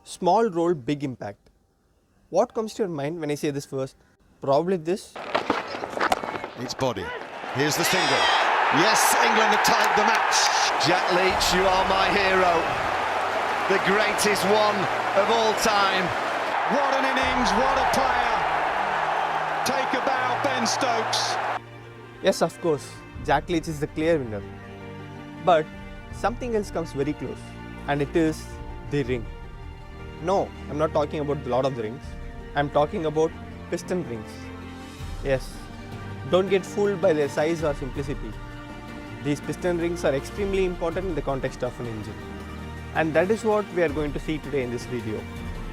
Small role, big impact. What comes to your mind when I say this first? Probably this. It's Body. Here's the single. Yes, England have tied the match. Jack Leach, you are my hero. The greatest one of all time. What an innings, what a player. Take a bow, Ben Stokes. Yes, of course, Jack Leach is the clear winner. But something else comes very close, and it is the ring. No, I'm not talking about the Lord of the Rings. I'm talking about piston rings. Yes, don't get fooled by their size or simplicity. These piston rings are extremely important in the context of an engine. And that is what we are going to see today in this video.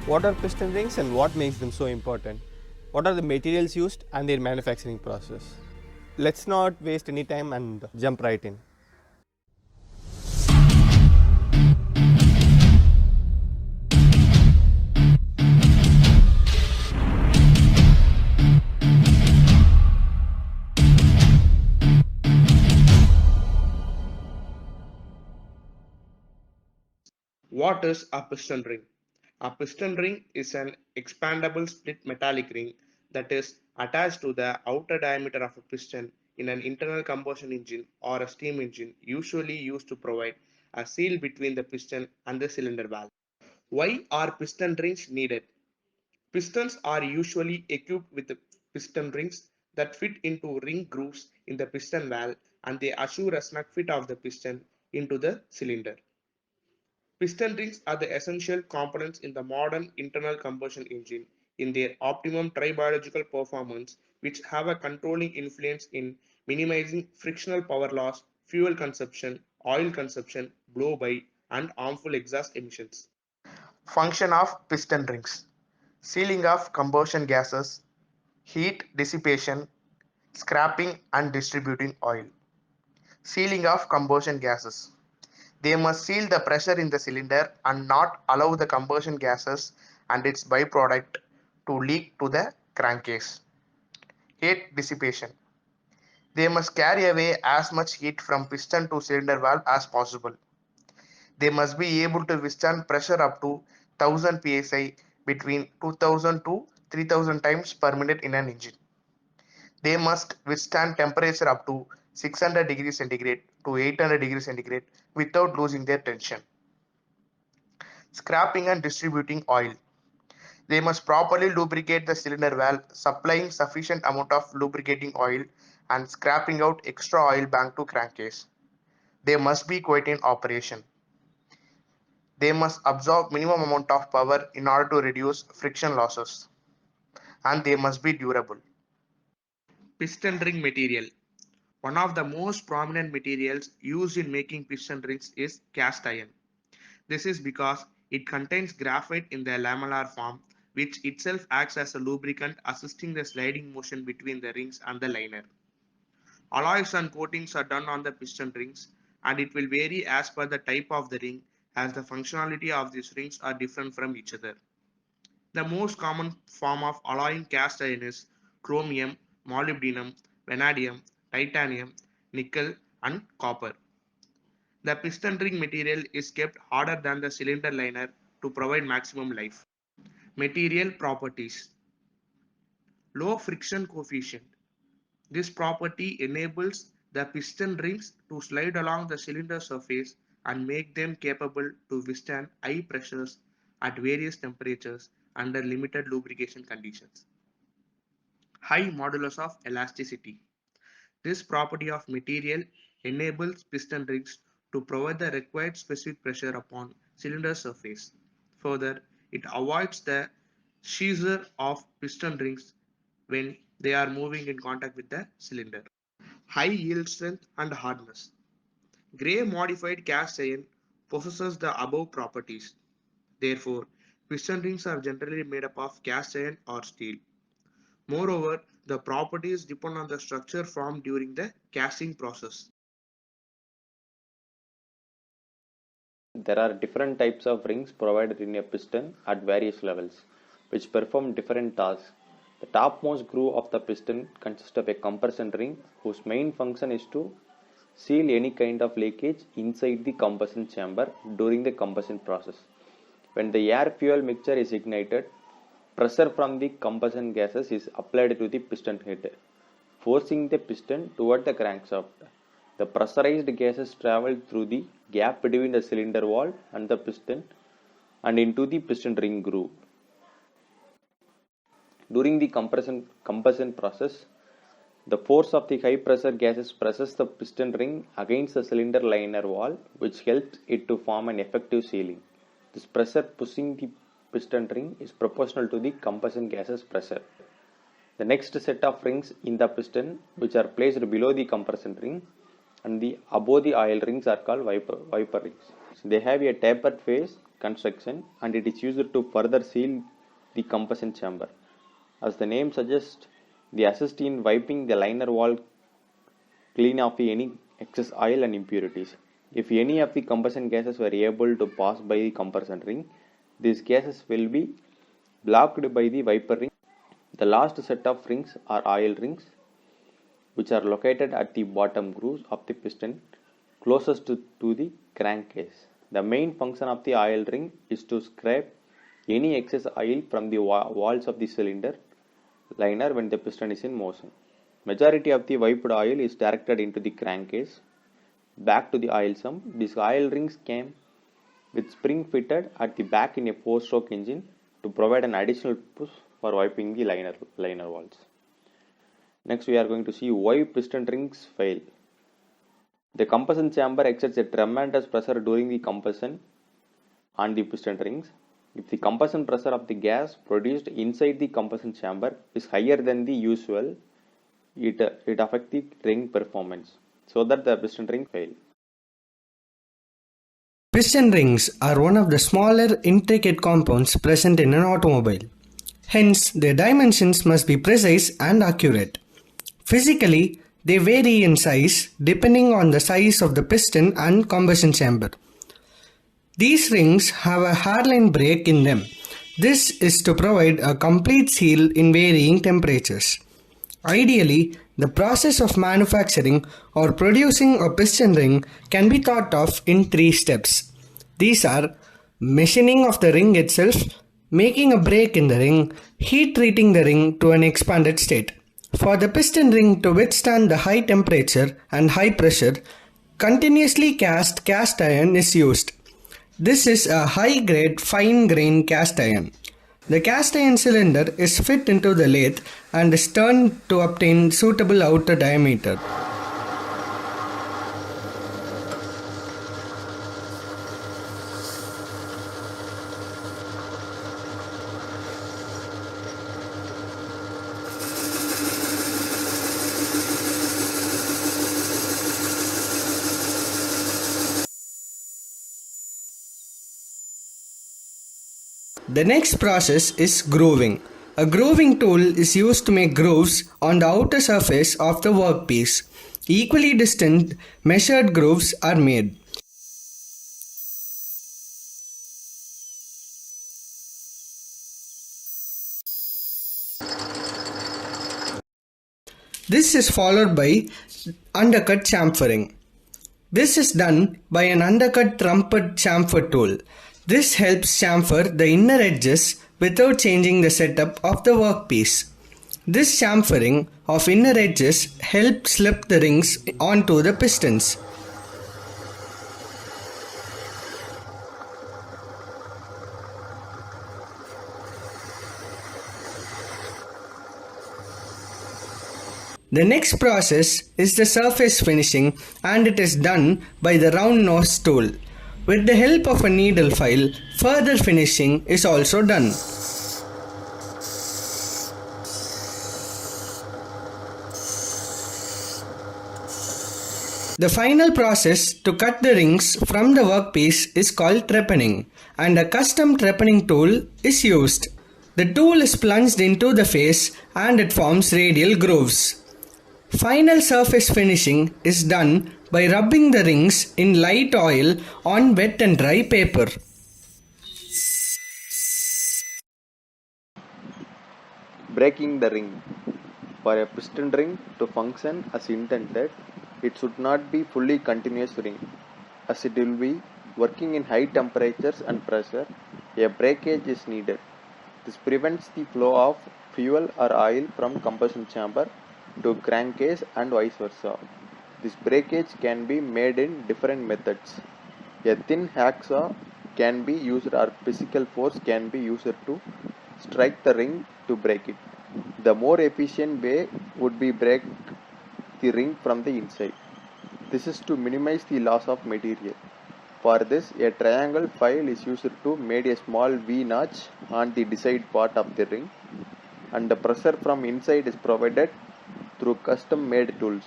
What are piston rings and what makes them so important? What are the materials used and their manufacturing process? Let's not waste any time and jump right in. What is a piston ring? A piston ring is an expandable split metallic ring that is attached to the outer diameter of a piston in an internal combustion engine or a steam engine, usually used to provide a seal between the piston and the cylinder valve. Why are piston rings needed? Pistons are usually equipped with piston rings that fit into ring grooves in the piston valve, and they assure a snug fit of the piston into the cylinder. Piston rings are the essential components in the modern internal combustion engine in their optimum tribiological performance, which have a controlling influence in minimizing frictional power loss, fuel consumption, oil consumption, blow by, and harmful exhaust emissions. Function of piston rings: sealing of combustion gases, heat dissipation, scrapping and distributing oil. Sealing of combustion gases: they must seal the pressure in the cylinder and not allow the combustion gases and its byproduct to leak to the crankcase. Heat dissipation: they must carry away as much heat from piston to cylinder valve as possible. They must be able to withstand pressure up to 1000 psi between 2000 to 3000 times per minute in an engine. They must withstand temperature up to 600 degrees centigrade to 800 degrees centigrade without losing their tension. Scrapping and distributing oil: they must properly lubricate the cylinder valve, supplying sufficient amount of lubricating oil and scrapping out extra oil back to crankcase. They must be quiet in operation. They must absorb minimum amount of power in order to reduce friction losses, and they must be durable. Piston ring material: one of the most prominent materials used in making piston rings is cast iron. This is because it contains graphite in the lamellar form, which itself acts as a lubricant, assisting the sliding motion between the rings and the liner. Alloys and coatings are done on the piston rings, and it will vary as per the type of the ring, as the functionality of these rings are different from each other. The most common form of alloying cast iron is chromium, molybdenum, vanadium, titanium, nickel, and copper. The piston ring material is kept harder than the cylinder liner to provide maximum life. Material properties: low friction coefficient. This property enables the piston rings to slide along the cylinder surface and make them capable to withstand high pressures at various temperatures under limited lubrication conditions. High modulus of elasticity. This property of material enables piston rings to provide the required specific pressure upon cylinder surface. Further, it avoids the seizure of piston rings when they are moving in contact with the cylinder. High yield strength and hardness. Gray modified cast iron possesses the above properties. Therefore, piston rings are generally made up of cast iron or steel. Moreover, the properties depend on the structure formed during the casting process. There are different types of rings provided in a piston at various levels, which perform different tasks. The topmost groove of the piston consists of a compression ring whose main function is to seal any kind of leakage inside the combustion chamber during the combustion process. When the air fuel mixture is ignited, pressure from the combustion gases is applied to the piston head, forcing the piston toward the crankshaft. The pressurized gases travel through the gap between the cylinder wall and the piston and into the piston ring groove. During the combustion process, the force of the high pressure gases presses the piston ring against the cylinder liner wall, which helps it to form an effective sealing. This pressure pushing the piston ring is proportional to the combustion gases pressure. The next set of rings in the piston, which are placed below the compression ring and the above the oil rings, are called wiper rings. So they have a tapered face construction and it is used to further seal the combustion chamber. As the name suggests, they assist in wiping the liner wall clean of any excess oil and impurities. If any of the combustion gases were able to pass by the compression ring, these gases will be blocked by the wiper ring. The last set of rings are oil rings, which are located at the bottom grooves of the piston closest to the crankcase. The main function of the oil ring is to scrape any excess oil from the walls of the cylinder liner when the piston is in motion. Majority of the wiped oil is directed into the crankcase back to the oil sump. These oil rings came with spring fitted at the back in a 4-stroke engine to provide an additional push for wiping the liner walls. Next, we are going to see why piston rings fail. The combustion chamber exerts a tremendous pressure during the combustion on the piston rings. If the combustion pressure of the gas produced inside the combustion chamber is higher than the usual, it affects the ring performance, so that the piston ring fail. Piston rings are one of the smaller intricate compounds present in an automobile. Hence, their dimensions must be precise and accurate. Physically, they vary in size depending on the size of the piston and combustion chamber. These rings have a hairline break in them. This is to provide a complete seal in varying temperatures. Ideally, the process of manufacturing or producing a piston ring can be thought of in 3 steps. These are machining of the ring itself, making a break in the ring, heat treating the ring to an expanded state. For the piston ring to withstand the high temperature and high pressure, continuously cast iron is used. This is a high-grade fine-grained cast iron. The cast iron cylinder is fit into the lathe and is turned to obtain suitable outer diameter. The next process is grooving. A grooving tool is used to make grooves on the outer surface of the workpiece. Equally distant measured grooves are made. This is followed by undercut chamfering. This is done by an undercut trumpet chamfer tool. This helps chamfer the inner edges without changing the setup of the workpiece. This chamfering of inner edges helps slip the rings onto the pistons. The next process is the surface finishing, and it is done by the round nose tool. With the help of a needle file, further finishing is also done. The final process to cut the rings from the workpiece is called trepanning, and a custom trepanning tool is used. The tool is plunged into the face and it forms radial grooves. Final surface finishing is done by rubbing the rings in light oil on wet and dry paper. Breaking the ring. For a piston ring to function as intended, it should not be fully continuous ring, as it will be working in high temperatures and pressure a breakage is needed. This prevents the flow of fuel or oil from combustion chamber to crankcase and vice versa. This breakage can be made in different methods. A thin hacksaw can be used or physical force can be used to strike the ring to break it. The more efficient way would be break the ring from the inside. This is to minimize the loss of material. For this, a triangle file is used to make a small V notch on the desired part of the ring, and the pressure from inside is provided through custom made tools.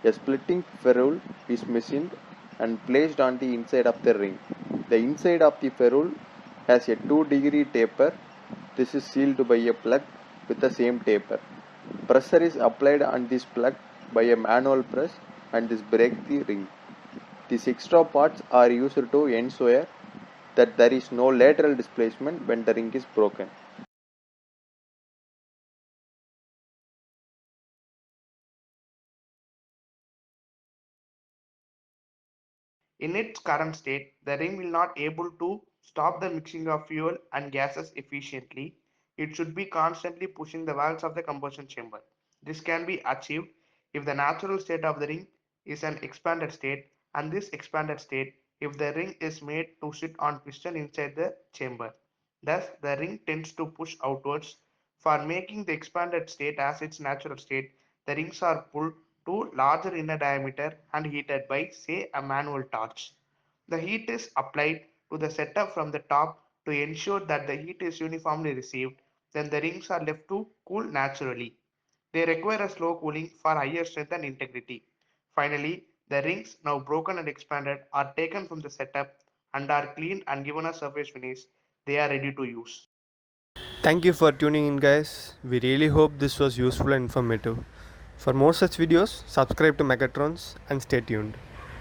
A splitting ferrule is machined and placed on the inside of the ring. The inside of the ferrule has a 2-degree taper. This is sealed by a plug with the same taper. Pressure is applied on this plug by a manual press and this breaks the ring. These extra parts are used to ensure that there is no lateral displacement when the ring is broken. In its current state, the ring will not able to stop the mixing of fuel and gases efficiently. It should be constantly pushing the valves of the combustion chamber. This can be achieved if the natural state of the ring is an expanded state, and this expanded state if the ring is made to sit on piston inside the chamber. Thus, the ring tends to push outwards. For making the expanded state as its natural state, the rings are pulled to larger inner diameter and heated by, say, a manual torch. The heat is applied to the setup from the top to ensure that the heat is uniformly received. Then the rings are left to cool naturally. They require a slow cooling for higher strength and integrity. Finally, the rings, now broken and expanded, are taken from the setup and are cleaned and given a surface finish. They are ready to use. Thank you for tuning in, guys. We really hope this was useful and informative. For more such videos, subscribe to Megatrons and stay tuned.